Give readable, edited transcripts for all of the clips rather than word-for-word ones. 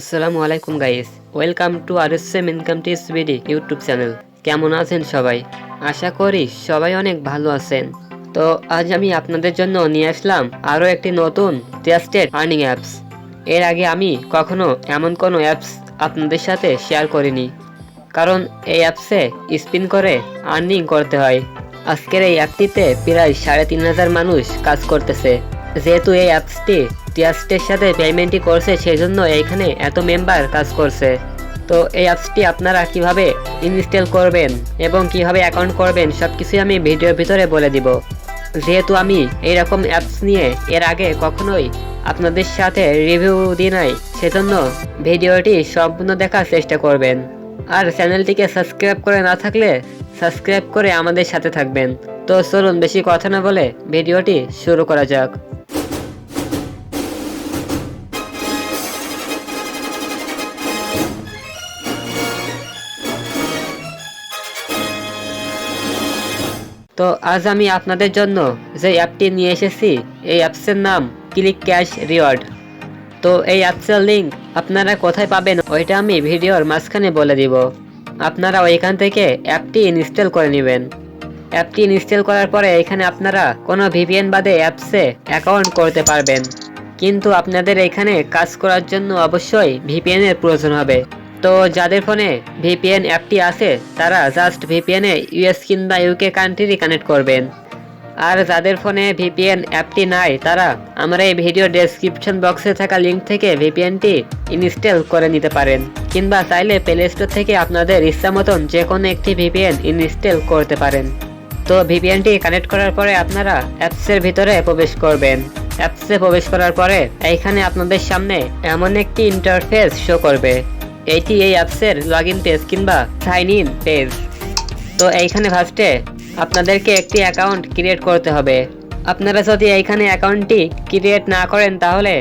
আসসালামু আলাইকুম guys, welcome to RSM income tips ভিডি ইউটিউব চ্যানেল। কেমন আছেন সবাই? আশা করি সবাই অনেক ভালো আছেন। তো আজ আমি আপনাদের জন্য নিয়ে আসলাম আরও একটি নতুন ট্রাস্টেড আর্নিং অ্যাপস। এর আগে আমি কখনো এমন কোনো অ্যাপস আপনাদের সাথে শেয়ার করিনি, কারণ এই অ্যাপসে স্পিন করে আর্নিং করতে হয়। আজকের এই অ্যাপটিতে প্রায় ৩,৫০০ মানুষ কাজ করতেছে। যেহেতু এই অ্যাপসটি ট্রাস্টের সাথে পেমেন্টই করছে, সেজন্য এইখানে এত মেম্বার কাজ করছে। তো এই অ্যাপসটি আপনারা কিভাবে ইনস্টল করবেন এবং কিভাবে অ্যাকাউন্ট করবেন সবকিছুই আমি ভিডিওর ভিতরে বলে দিব। যেহেতু আমি এইরকম অ্যাপস নিয়ে এর আগে কখনোই আপনাদের সাথে রিভিউ দিই নাই, সেজন্য ভিডিওটি সম্পূর্ণ দেখার চেষ্টা করবেন। আর চ্যানেলটিকে সাবস্ক্রাইব করে না থাকলে সাবস্ক্রাইব করে আমাদের সাথে থাকবেন। তো চলুন বেশি কথা না বলে ভিডিওটি শুরু করা যাক। তো আজ আমি আপনাদের জন্য যে অ্যাপটি নিয়ে এসেছি, এই অ্যাপসের নাম ক্লিকক্যাশ রিওয়ার্ড। তো এই অ্যাপসের লিঙ্ক আপনারা কোথায় পাবেন ওইটা আমি ভিডিওর মাঝখানে বলে দিব। আপনারা ওইখান থেকে অ্যাপটি ইনস্টল করে নেবেন। অ্যাপটি ইনস্টল করার পরে এখানে আপনারা কোনো ভিপিএন বাদে অ্যাপসে অ্যাকাউন্ট করতে পারবেন, কিন্তু আপনাদের এখানে কাজ করার জন্য অবশ্যই ভিপিএনের প্রয়োজন হবে। তো যাদের ফোনে ভিপিএন অ্যাপটি আছে তারা জাস্ট ভিপিএনে ইউএস কিংবা ইউকে কান্ট্রি কানেক্ট করবেন। আর যাদের ফোনে ভিপিএন অ্যাপটি নাই তারা আমরা এই ভিডিও ডেসক্রিপশন বক্সে থাকা লিঙ্ক থেকে ভিপিএনটি ইনস্টল করে নিতে পারেন, কিংবা চাইলে প্লে স্টোর থেকে আপনাদের ইচ্ছা মতন যে কোনো একটি ভিপিএন ইনস্টল করতে পারেন। তো ভিপিএনটি কানেক্ট করার পরে আপনারা অ্যাপসের ভিতরে প্রবেশ করবেন। অ্যাপসে প্রবেশ করার পরে এইখানে আপনাদের সামনে এমন একটি ইন্টারফেস শো করবে। এটি এই অ্যাপসের লগইন পেজ কিংবা সাইন ইন পেজ। তো এইখানে ফার্স্টে আপনাদেরকে একটি অ্যাকাউন্ট ক্রিয়েট করতে হবে। আপনারা যদি এইখানে অ্যাকাউন্টটি ক্রিয়েট না করেন তাহলে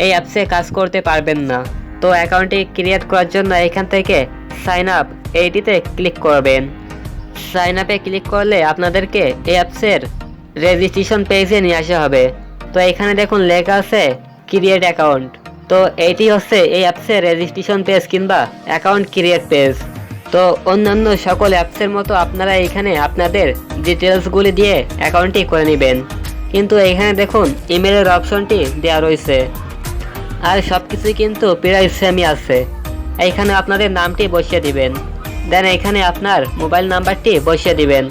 এই অ্যাপসে কাজ করতে পারবেন না। তো অ্যাকাউন্টটি ক্রিয়েট করার জন্য এইখান থেকে সাইন আপ এইটিতে ক্লিক করবেন। সাইন আপে ক্লিক করলে আপনাদেরকে এই অ্যাপসের রেজিস্ট্রেশন পেজে নিয়ে আসা হবে। তো এখানে দেখুন লেখা আছে ক্রিয়েট অ্যাকাউন্ট। তো এইটি হচ্ছে এই অ্যাপসের রেজিস্ট্রেশন পেজ কিংবা অ্যাকাউন্ট ক্রিয়েট পেজ। তো অন্যান্য সকল অ্যাপসের মতো আপনারা এখানে আপনাদের ডিটেলসগুলি দিয়ে অ্যাকাউন্টটি করে নেবেন, কিন্তু এখানে দেখুন ইমেলের অপশনটি দেওয়া রয়েছে। আর সব কিছুই কিন্তু প্রায় সেমই আছে। এইখানে আপনাদের নামটি বসিয়ে দিবেন, দেন এখানে আপনার মোবাইল নাম্বারটি বসিয়ে দিবেন।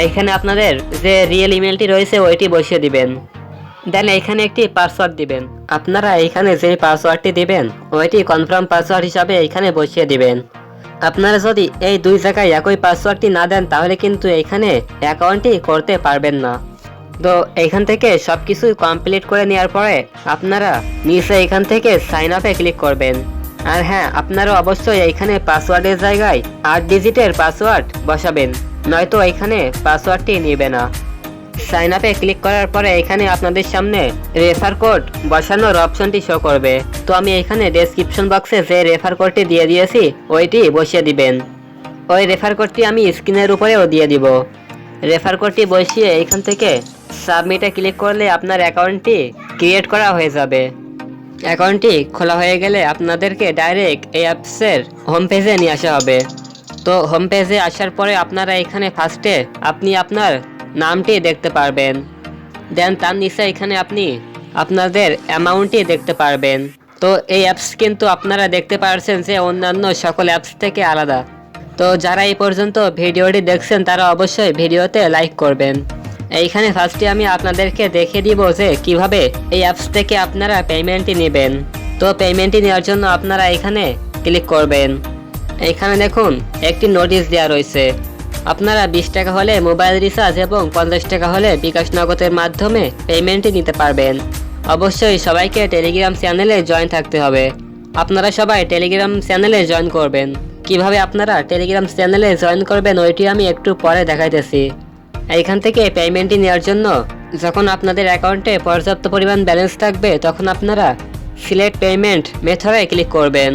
এইখানে আপনাদের যে রিয়েল ইমেলটি রয়েছে ওইটি বসিয়ে দিবেন। দেন এইখানে একটি পাসওয়ার্ড দিবেন। আপনারা এইখানে যে পাসওয়ার্ডটি দিবেন ওইটি কনফার্ম পাসওয়ার্ড হিসাবে এইখানে বসিয়ে দিবেন। আপনারা যদি এই দুই জায়গায় একই পাসওয়ার্ডটি না দেন তাহলে কিন্তু এইখানে অ্যাকাউন্টটি করতে পারবেন না। তো এইখান থেকে সব কিছু কমপ্লিট করে নেওয়ার পরে আপনারা নিচে এইখান থেকে সাইন আপে ক্লিক করবেন। আর হ্যাঁ, আপনারা অবশ্যই এইখানে পাসওয়ার্ডের জায়গায় 8 ডিজিটের পাসওয়ার্ড বসাবেন, নয়তো এইখানে পাসওয়ার্ডটি নেবে না। সাইন আপে ক্লিক করার পরে এখানে আপনাদের সামনে রেফার কোড বসানোর অপশনটি শো করবে। তো আমি এখানে ডেসক্রিপশন বক্সে যে রেফার কোডটি দিয়ে দিয়েছি ওইটি বসিয়ে দিবেন। ওই রেফার কোডটি আমি স্ক্রিনের উপরেও দিয়ে দিব। রেফার কোডটি বসিয়ে এখান থেকে সাবমিটে ক্লিক করলে আপনার অ্যাকাউন্টটি ক্রিয়েট করা হয়ে যাবে। অ্যাকাউন্টটি খোলা হয়ে গেলে আপনাদেরকে ডাইরেক্ট এই অ্যাপসের হোম পেজে নিয়ে আসা হবে। তো হোম পেজে আসার পরে আপনারা এখানে ফার্স্টে আপনি আপনার নামটি দেখতে পারবেন। দেন তার নিচে এখানে আপনি আপনাদের অ্যামাউন্টটি দেখতে পারবেন। তো এই অ্যাপস কিন্তু আপনারা দেখতে পারছেন যে অন্যান্য সকল অ্যাপস থেকে আলাদা। তো যারা এই পর্যন্ত ভিডিওটি দেখছেন তারা অবশ্যই ভিডিওতে লাইক করবেন। এইখানে ফার্স্টে আমি আপনাদেরকে দেখিয়ে দিব যে কিভাবে এই অ্যাপস থেকে আপনারা পেমেন্টটি নেবেন। তো পেমেন্টটি নেওয়ার জন্য আপনারা এখানে ক্লিক করবেন। এইখানে দেখুন একটি নোটিশ দেওয়া রয়েছে। আপনারা 20 টাকা হলে মোবাইল রিচার্জ এবং 50 টাকা হলে বিকাশ নগদের মাধ্যমে পেমেন্টটি নিতে পারবেন। অবশ্যই সবাইকে টেলিগ্রাম চ্যানেলে জয়েন থাকতে হবে। আপনারা সবাই টেলিগ্রাম চ্যানেলে জয়েন করবেন। কিভাবে আপনারা টেলিগ্রাম চ্যানেলে জয়েন করবেন ওইটি আমি একটু পরে দেখাইতেছি। এইখান থেকে পেমেন্টটি নেওয়ার জন্য যখন আপনাদের অ্যাকাউন্টে পর্যাপ্ত পরিমাণ ব্যালেন্স থাকবে তখন আপনারা সিলেক্ট পেমেন্ট মেথডে ক্লিক করবেন।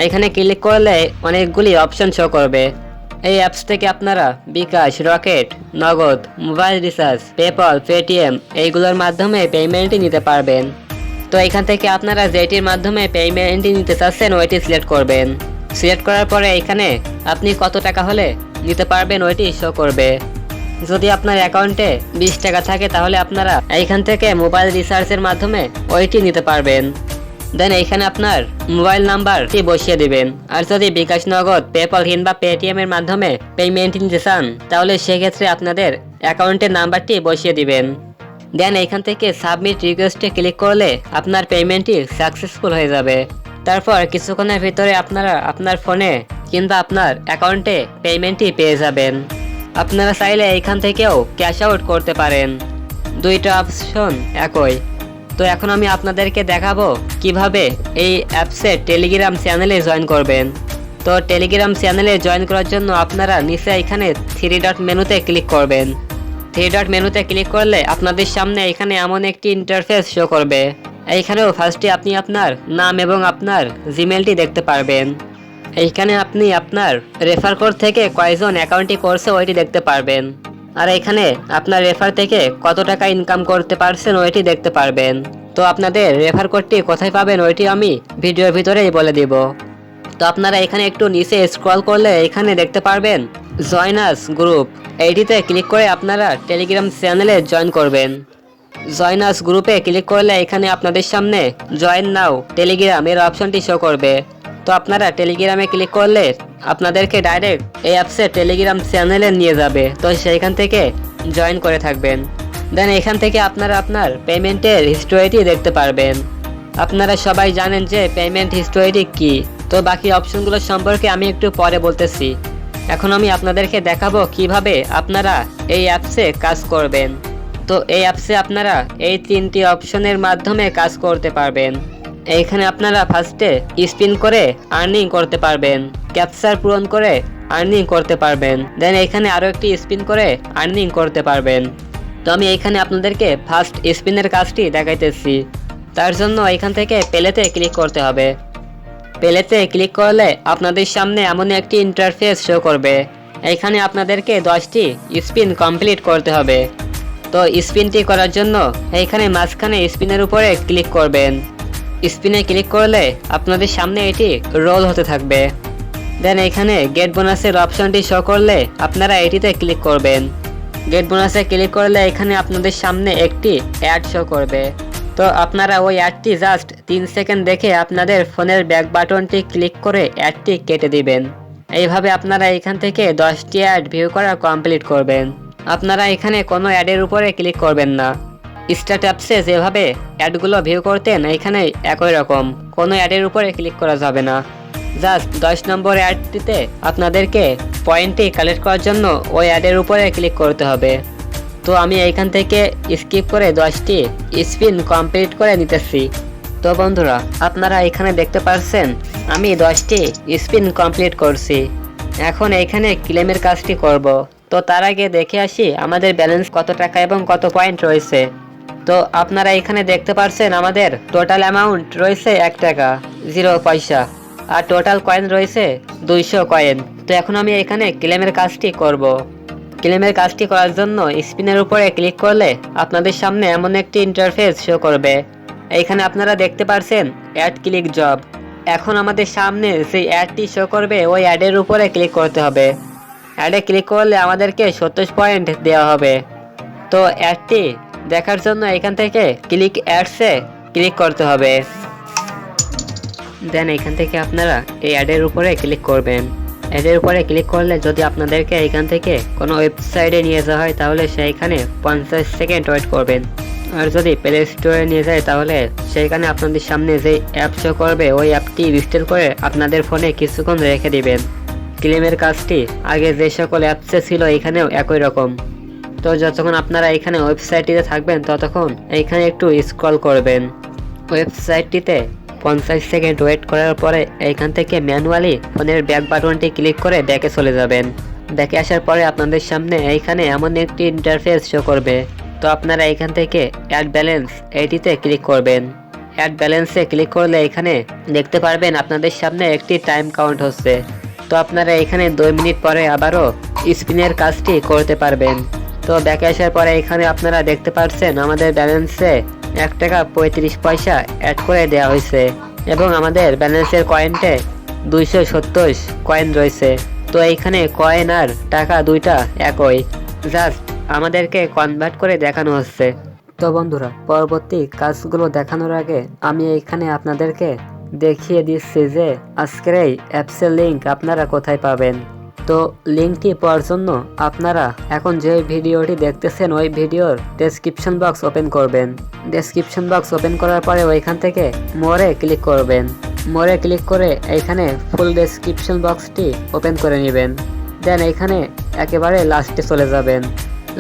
এখানে ক্লিক করলে অনেকগুলি অপশন শো করবে। এই অ্যাপস থেকে আপনারা বিকাশ, রকেট, নগদ, মোবাইল রিচার্জ, পেপল, পেটিএম এইগুলোর মাধ্যমে পেমেন্টই নিতে পারবেন। তো এখান থেকে আপনারা যেটির মাধ্যমে পেমেন্টটি নিতে চাচ্ছেন ওইটি সিলেক্ট করবেন। সিলেক্ট করার পরে এখানে আপনি কত টাকা হলে নিতে পারবেন ওইটি শো করবে। যদি আপনার অ্যাকাউন্টে 20 টাকা থাকে তাহলে আপনারা এইখান থেকে মোবাইল রিচার্জের মাধ্যমে ওইটি নিতে পারবেন। দেন এইখানে আপনার মোবাইল নাম্বারটি বসিয়ে দিবেন। আর যদি বিকাশ, নগদ, পেপ্যাল কিংবা পেটিএম এর মাধ্যমে পেমেন্ট নিতে চান তাহলে সেক্ষেত্রে আপনাদের অ্যাকাউন্টের নাম্বারটি বসিয়ে দিবেন। দেন এইখান থেকে সাবমিট রিকোয়েস্টে ক্লিক করলে আপনার পেমেন্টটি সাকসেসফুল হয়ে যাবে। তারপর কিছুক্ষণের ভিতরে আপনারা আপনার ফোনে কিংবা আপনার অ্যাকাউন্টে পেমেন্টটি পেয়ে যাবেন। আপনারা চাইলে এইখান থেকেও ক্যাশ আউট করতে পারেন। দুইটা অপশন একই। তো এখন আমি আপনাদেরকে দেখাবো কিভাবে এই অ্যাপসে টেলিগ্রাম চ্যানেলে জয়েন করবেন। তো টেলিগ্রাম চ্যানেলে জয়েন করার জন্য আপনারা নিচে এখানে 3 ডট মেনুতে ক্লিক করবেন। 3 ডট মেনুতে ক্লিক করলে আপনাদের সামনে এখানে এমন একটি ইন্টারফেস শো করবে। এইখানেও ফার্স্টে আপনি আপনার নাম এবং আপনার জিমেলটি দেখতে পারবেন। এইখানে আপনি আপনার রেফার কোড থেকে কয়জন অ্যাকাউন্টটি করছে ওইটি দেখতে পারবেন। আর এখানে আপনার রেফার থেকে কত টাকা ইনকাম করতে পারছেন ওইটি দেখতে পারবেন। তো আপনাদের রেফার কোডটি কোথায় পাবেন ওইটি আমি ভিডিওর ভিতরেই বলে দিব। তো আপনারা এখানে একটু নিচে স্ক্রল করলে এখানে দেখতে পারবেন জয়েন আস গ্রুপ। এইটিতে ক্লিক করে আপনারা টেলিগ্রাম চ্যানেলে জয়েন করবেন। জয়েন আস গ্রুপে ক্লিক করলে এখানে আপনাদের সামনে জয়েন নাও টেলিগ্রাম এর অপশনটি শো করবে। তো আপনারা টেলিগ্রামে ক্লিক করলে আপনাদেরকে ডাইরেক্ট এই অ্যাপসে টেলিগ্রাম চ্যানেলে নিয়ে যাবে। তো সেইখান থেকে জয়েন করে থাকবেন। দেন এখান থেকে আপনারা আপনার পেমেন্টের হিস্টোরিটি দেখতে পারবেন। আপনারা সবাই জানেন যে পেমেন্ট হিস্টোরিটি কি। তো বাকি অপশনগুলো সম্পর্কে আমি একটু পরে বলতেছি। এখন আমি আপনাদেরকে দেখাবো কিভাবে আপনারা এই অ্যাপসে কাজ করবেন। তো এই অ্যাপসে আপনারা এই 3টি অপশনের মাধ্যমে কাজ করতে পারবেন। এইখানে আপনারা ফার্স্টে স্পিন করে আর্নিং করতে পারবেন, ক্যাপচার পূরণ করে আর্নিং করতে পারবেন। দেন এখানে আরও একটি স্পিন করে আর্নিং করতে পারবেন। তো আমি এইখানে আপনাদেরকে ফার্স্ট স্পিনের কাজটি দেখাইতেছি। তার জন্য এখান থেকে প্লেতে ক্লিক করতে হবে। প্লেতে ক্লিক করলে আপনাদের সামনে এমন একটি ইন্টারফেস শো করবে। এইখানে আপনাদেরকে 10টি স্পিন কমপ্লিট করতে হবে। তো স্পিনটি করার জন্য এইখানে মাঝখানে স্পিনের উপরে ক্লিক করবেন। স্পিনে ক্লিক করলে আপনাদের সামনে এটি রোল হতে থাকবে। দেন এখানে গেট বোনাসের অপশনটি শো করলে আপনারা এটিতে ক্লিক করবেন। গেট বোনাসে ক্লিক করলে এখানে আপনাদের সামনে একটি অ্যাড শো করবে। তো আপনারা ওই অ্যাডটি জাস্ট 3 সেকেন্ড দেখে আপনাদের ফোনের ব্যাক বাটনটি ক্লিক করে অ্যাডটি কেটে দিবেন। এইভাবে আপনারা এখান থেকে 10টি অ্যাড ভিউ করা কমপ্লিট করবেন। আপনারা এখানে কোনো অ্যাডের উপরে ক্লিক করবেন না। স্টার্ট অ্যাপসে যেভাবে অ্যাডগুলো ভিউ করতেন এখানে একই রকম কোনো অ্যাডের উপরে ক্লিক করা যাবে না। জাস্ট 10 নম্বর অ্যাডটিতে আপনাদেরকে পয়েন্টটি কালেক্ট করার জন্য ওই অ্যাডের উপরে ক্লিক করতে হবে। তো আমি এইখান থেকে স্কিপ করে 10টি স্পিন কমপ্লিট করে নিতেছি। তো বন্ধুরা আপনারা এখানে দেখতে পাচ্ছেন আমি 10টি স্পিন কমপ্লিট করছি। এখন এইখানে ক্লেমের কাজটি করব। তো তার আগে দেখে আসি আমাদের ব্যালেন্স কত টাকা এবং কত পয়েন্ট রয়েছে। তো আপনারা এখানে দেখতে পাচ্ছেন আমাদের টোটাল অ্যামাউন্ট রয়েছে 1 টাকা 0 পয়সা আর টোটাল কয়েন রয়েছে 200 কয়েন। তো এখন আমি এখানে ক্লেমের কাজটি করব। ক্লেমের কাজটি করার জন্য স্পিনের উপরে ক্লিক করলে আপনাদের সামনে এমন একটি ইন্টারফেস শো করবে। এইখানে আপনারা দেখতে পাচ্ছেন অ্যাড ক্লিক জব। এখন আমাদের সামনে সেই অ্যাডটি শো করবে ওই অ্যাডের উপরে ক্লিক করতে হবে। অ্যাডে ক্লিক করলে আমাদেরকে 70 পয়েন্ট দেওয়া হবে। তো অ্যাডটি দেখার জন্য এখান থেকে ক্লিক অ্যাডসে ক্লিক করতে হবে। দেন এখান থেকে আপনারা এই অ্যাডের উপরে ক্লিক করবেন। অ্যাডের উপরে ক্লিক করলে যদি আপনাদেরকে এখান থেকে কোনো ওয়েবসাইটে নিয়ে যাওয়া হয় তাহলে সেইখানে 50 সেকেন্ড ওয়েট করবেন। আর যদি প্লে স্টোরে নিয়ে যায় তাহলে সেইখানে আপনাদের সামনে যে অ্যাপ শো করবে ওই অ্যাপটি ইনস্টল করে আপনাদের ফোনে কিছুক্ষণ রেখে দিবেন। ক্লেমের কাজটি আগে যে সকল অ্যাপসে ছিল এখানেও একই রকম। তো যতক্ষণ আপনারা এখানে ওয়েবসাইটটিতে থাকবেন ততক্ষণ এইখানে একটু স্ক্রল করবেন। ওয়েবসাইটটিতে 50 সেকেন্ড ওয়েট করার পরে এইখান থেকে ম্যানুয়ালি ফোনের ব্যাক বাটনটি ক্লিক করে ব্যাকে চলে যাবেন। ব্যাকে আসার পরে আপনাদের সামনে এইখানে এমন একটি ইন্টারফেস শো করবে। তো আপনারা এখান থেকে অ্যাড ব্যালেন্স এইটিতে ক্লিক করবেন। অ্যাড ব্যালেন্সে ক্লিক করলে এখানে দেখতে পারবেন আপনাদের সামনে একটি টাইম কাউন্ট হচ্ছে। তো আপনারা এখানে 2 মিনিট পরে আবারও স্পিনের কাজটি করতে পারবেন। তো ব্যাকে আসার পরে এখানে আপনারা দেখতে পাচ্ছেন আমাদের ব্যালেন্সে 1 টাকা 35 পয়সা অ্যাড করে দেওয়া হয়েছে এবং আমাদের ব্যালেন্সের কয়েনটে 270 কয়েন রয়েছে। তো এইখানে কয়েন আর টাকা দুইটা একই, জাস্ট আমাদেরকে কনভার্ট করে দেখানো হচ্ছে। তো বন্ধুরা, পরবর্তী কাজগুলো দেখানোর আগে আমি এইখানে আপনাদেরকে দেখিয়ে দিচ্ছি যে আজকের এই অ্যাপসের লিঙ্ক আপনারা কোথায় পাবেন। তো লিঙ্কটি পাওয়ার জন্য আপনারা এখন যে ভিডিওটি দেখতেছেন ওই ভিডিওর ডেসক্রিপশন বক্স ওপেন করবেন। ডেসক্রিপশন বক্স ওপেন করার পরে ওইখান থেকে মোরে ক্লিক করবেন। মোরে ক্লিক করে এইখানে ফুল ডেসক্রিপশন বক্সটি ওপেন করে নেবেন। দেন এইখানে একেবারে লাস্টে চলে যাবেন।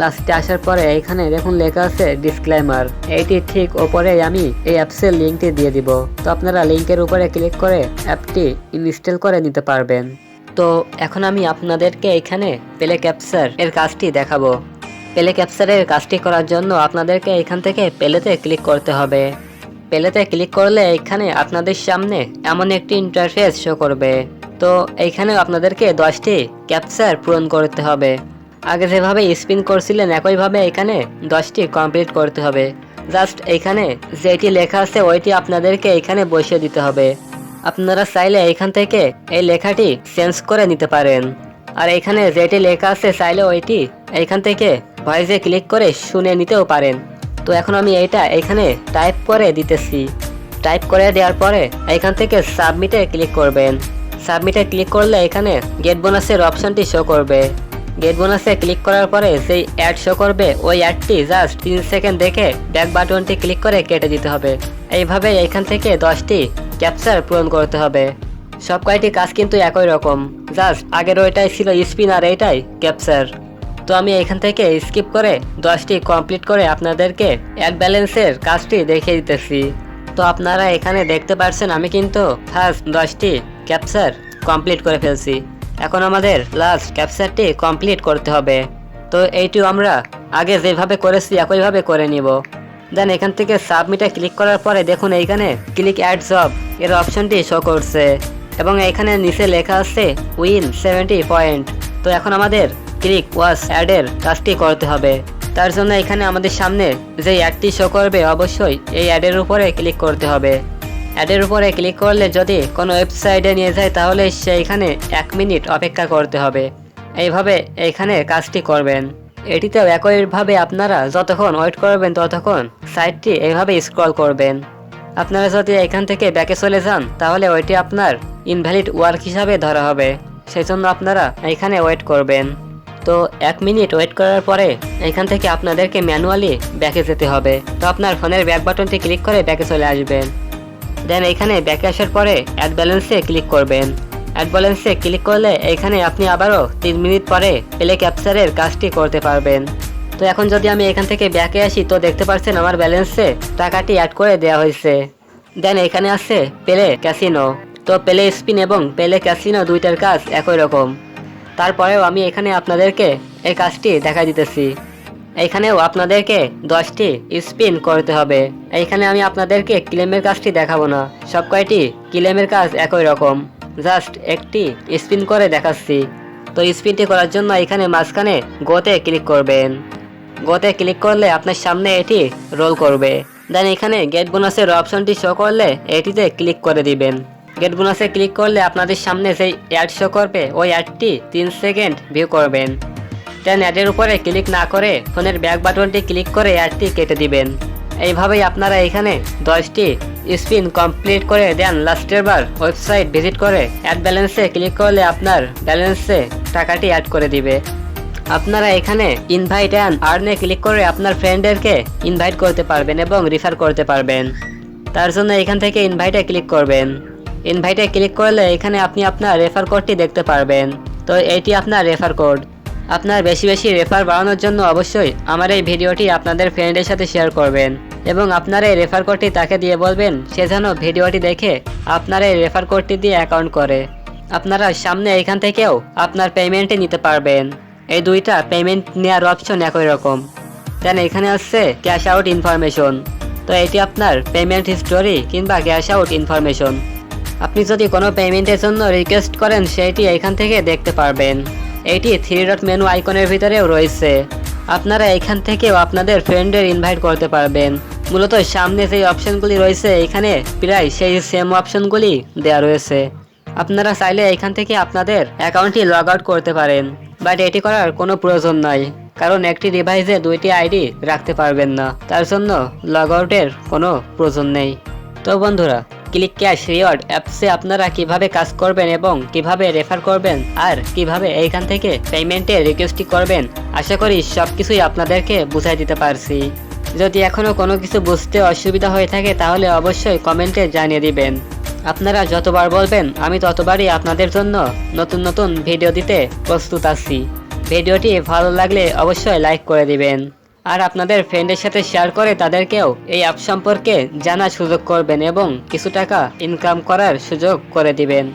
লাস্টে আসার পরে এইখানে দেখুন লেখা আছে ডিসক্লেমার, এইটি ঠিক ওপরে আমি এই অ্যাপসের লিঙ্কটি দিয়ে দিব। তো আপনারা লিঙ্কের উপরে ক্লিক করে অ্যাপটি ইনস্টল করে নিতে পারবেন। তো এখন আমি আপনাদেরকে এখানে প্লে ক্যাপচার এর কাজটি দেখাবো। প্লে ক্যাপচারের কাজটি করার জন্য আপনাদেরকে এখান থেকে প্লেতে ক্লিক করতে হবে। প্লেতে ক্লিক করলে এখানে আপনাদের সামনে এমন একটি ইন্টারফেস শো করবে। তো এইখানে আপনাদেরকে 10টি ক্যাপচার পূরণ করতে হবে। আগে যেভাবে স্পিন করছিলেন একইভাবে এখানে 10টি কমপ্লিট করতে হবে। জাস্ট এইখানে যেটি লেখা আছে ওইটি আপনাদেরকে এখানে বসিয়ে দিতে হবে। আপনারা চাইলে এইখান থেকে এই লেখাটি চেঞ্জ করে নিতে পারেন, আর এখানে যেটি লেখা আছে চাইলে ওইটি এইখান থেকে ভয়েসে ক্লিক করে শুনে নিতেও পারেন। তো এখন আমি এইটা এখানে টাইপ করে দিতেছি। টাইপ করে দেওয়ার পরে এইখান থেকে সাবমিটে ক্লিক করবেন। সাবমিটে ক্লিক করলে এখানে গেট বোনাসের অপশনটি শো করবে। গেট বোনাসে ক্লিক করার পরে সেই অ্যাড শো করবে, ওই অ্যাডটি জাস্ট 3 সেকেন্ড দেখে ব্যাক বাটনটি ক্লিক করে কেটে দিতে হবে। এইভাবে এইখান থেকে 10টি ক্যাপচার পূরণ করতে হবে। সব কয়টি কাজ কিন্তু একই রকম, জাস্ট আগের ওইটাই ছিল স্পিন আর এইটাই ক্যাপচার। তো আমি এখান থেকে স্কিপ করে 10টি কমপ্লিট করে আপনাদেরকে অ্যাড ব্যালেন্সের কাজটি দেখিয়ে দিতেছি। তো আপনারা এখানে দেখতে পাচ্ছেন আমি কিন্তু ফার্স্ট 10টি ক্যাপচার কমপ্লিট করে ফেলছি। এখন আমাদের লাস্ট ক্যাপচারটি কমপ্লিট করতে হবে। তো এইটিও আমরা আগে যেভাবে করেছি একইভাবে করে নিব। দেন এখান থেকে সাবমিটে ক্লিক করার পরে দেখুন এইখানে ক্লিক অ্যাড জব এর অপশনটি শো করছে এবং এখানে নিচে লেখা আছে উইন 70 পয়েন্ট। তো এখন আমাদের ক্লিক ওয়াচ অ্যাডের কাজটি করতে হবে। তার জন্য এখানে আমাদের সামনে যে অ্যাডটি শো করবে অবশ্যই এই অ্যাডের উপরে ক্লিক করতে হবে। অ্যাডের উপরে ক্লিক করলে যদি কোনো ওয়েবসাইটে নিয়ে যায় তাহলে সেইখানে 1 মিনিট অপেক্ষা করতে হবে। এইভাবে এইখানে কাজটি করবেন। এটিতেও একইভাবে আপনারা যতক্ষণ ওয়েট করবেন ততক্ষণ সাইটটি এইভাবে স্ক্রল করবেন। আপনারা যদি এখান থেকে ব্যাকে চলে যান তাহলে ওইটি আপনার ইনভ্যালিড ওয়ার্ক হিসাবে ধরা হবে, সেই জন্য আপনারা এইখানে ওয়েট করবেন। তো 1 মিনিট ওয়েট করার পরে এখান থেকে আপনাদেরকে ম্যানুয়ালি ব্যাকে যেতে হবে। তো আপনার ফোনের ব্যাক বাটনটি ক্লিক করে ব্যাকে চলে আসবেন। দেন এখানে ব্যাকে আসার পরে অ্যাড ব্যালেন্সে ক্লিক করবেন। অ্যাড ব্যালেন্সে ক্লিক করলে এখানে আপনি আবারও 3 মিনিট পরে প্লে ক্যাপচারের কাজটি করতে পারবেন। তো এখন যদি আমি এখান থেকে ব্যাকে আসি তো দেখতে পাচ্ছেন আমার ব্যালেন্সে টাকাটি অ্যাড করে দেওয়া হয়েছে। দেন এখানে আছে প্লে ক্যাসিনো। তো প্লে স্পিন এবং প্লে ক্যাসিনো দুইটার কাজ একই রকম। তারপরেও আমি এখানে আপনাদেরকে এই কাজটি দেখা দিতেছি। এইখানেও আপনাদেরকে 10টি স্পিন করতে হবে। এইখানে আমি আপনাদেরকে ক্লেমের কাজটি দেখাবো না, সব কয়টি ক্লেমের কাজ একই রকম, জাস্ট একটি স্পিন করে দেখাচ্ছি। তো স্পিনটি করার জন্য এখানে মাঝখানে গোতে ক্লিক করবেন। গোতে ক্লিক করলে আপনার সামনে এটি রোল করবে। দেন এখানে গেট বোনাসের অপশনটি শো করলে এটিতে ক্লিক করে দিবেন। গেট বোনাসে ক্লিক করলে আপনাদের সামনে যেই অ্যাড শো করবে ওই অ্যাডটি 3 সেকেন্ড ভিউ করবেন। দেন অ্যাডের উপরে ক্লিক না করে ফোনের ব্যাক বাটনটি ক্লিক করে অ্যাডটি কেটে দিবেন। এইভাবেই আপনারা এখানে 10টি স্পিন কমপ্লিট করে দেন লাস্টের বার ওয়েবসাইট ভিজিট করে অ্যাড ব্যালেন্সে ক্লিক করলে আপনার ব্যালেন্সে টাকাটি অ্যাড করে দিবে। আপনারা এখানে ইনভাইট অ্যান্ড আর্নে ক্লিক করে আপনার ফ্রেন্ডদেরকে ইনভাইট করতে পারবেন এবং রিফার করতে পারবেন। তার জন্য এখান থেকে ইনভাইটে ক্লিক করবেন। ইনভাইটে ক্লিক করলে এখানে আপনি আপনার রেফার কোডটি দেখতে পারবেন। তো এইটি আপনার রেফার কোড। আপনার বেশি বেশি রেফার বাড়ানোর জন্য অবশ্যই আমার এই ভিডিওটি আপনাদের ফ্রেন্ডের সাথে শেয়ার করবেন এবং আপনার এই রেফার কোডটি তাকে দিয়ে বলবেন সে যেন ভিডিওটি দেখে আপনার এই রেফার কোডটি দিয়ে অ্যাকাউন্ট করে। আপনারা সামনে এখান থেকেও আপনার পেমেন্টে নিতে পারবেন। এই দুইটা পেমেন্ট নেওয়ার অপশন একই রকম। দেন এখানে আসছে ক্যাশ আউট ইনফরমেশন। তো এটি আপনার পেমেন্ট হিস্টোরি কিংবা ক্যাশ আউট ইনফরমেশন। আপনি যদি কোনো পেমেন্টের জন্য রিকোয়েস্ট করেন সেইটি এখান থেকে দেখতে পারবেন। এটি 3 ডট মেনু আইকনের ভিতরেও রয়েছে। আপনারা এখান থেকেও আপনাদের ফ্রেন্ডের ইনভাইট করতে পারবেন মূলত সামনে যে অপশনগুলি রয়েছে এখানে প্রায় সেই সেম অপশনগুলি দেওয়া রয়েছে। আপনারা চাইলে এখান থেকে আপনাদের অ্যাকাউন্টটি লগ আউট করতে পারেন, বাট এটি করার কোনো প্রয়োজন নাই, কারণ একটি ডিভাইসে দুইটি আইডি রাখতে পারবেন না, তার জন্য লগ আউটের কোনো প্রয়োজন নেই। তো বন্ধুরা, ক্লিক ক্যাশ রিওয়ার্ড অ্যাপসে আপনারা কিভাবে কাজ করবেন এবং কিভাবে রেফার করবেন আর কিভাবে এইখান থেকে পেমেন্টের রিকোয়েস্টটি করবেন, আশা করি সবকিছুই আপনাদেরকে বুঝাই দিতে পারছি। যদি এখনো কোনো কিছু বুঝতে অসুবিধা হয়ে থাকে তাহলে অবশ্যই কমেন্টে জানিয়ে দিবেন। আপনারা যতবার বলবেন আমি ততবারই আপনাদের জন্য নতুন নতুন ভিডিও দিতে প্রস্তুত আছি। ভিডিওটি ভালো লাগলে অবশ্যই লাইক করে দিবেন আর আপনাদের ফ্রেন্ডের সাথে শেয়ার করে তাদেরকেও এই অ্যাপ সম্পর্কে জানার সুযোগ করবেন এবং কিছু টাকা ইনকাম করার সুযোগ করে দিবেন।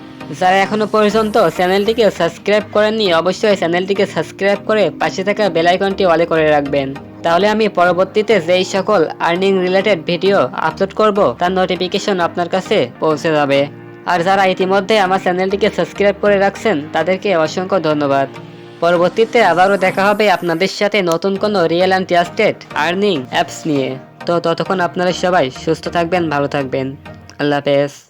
যারা এখনো পর্যন্ত চ্যানেলটিকে সাবস্ক্রাইব করেননি অবশ্যই চ্যানেলটিকে সাবস্ক্রাইব করে পাশে থাকা বেল আইকনটি অলে করে রাখবেন, তাহলে আমি পরবর্তীতে যেই সকল আর্নিং রিলেটেড ভিডিও আপলোড করব তার নোটিফিকেশন আপনার কাছে পৌঁছে যাবে। আর যারা ইতিমধ্যে আমার চ্যানেলটিকে সাবস্ক্রাইব করে রাখছেন তাদেরকে অসংখ্য ধন্যবাদ। পরবর্তীতে আবারও দেখা হবে আপনাদের সাথে নতুন কোনো real and trusted earning apps নিয়ে। তো ততক্ষণ আপনারা সবাই সুস্থ থাকবেন, ভালো থাকবেন। আল্লাহ হাফেজ।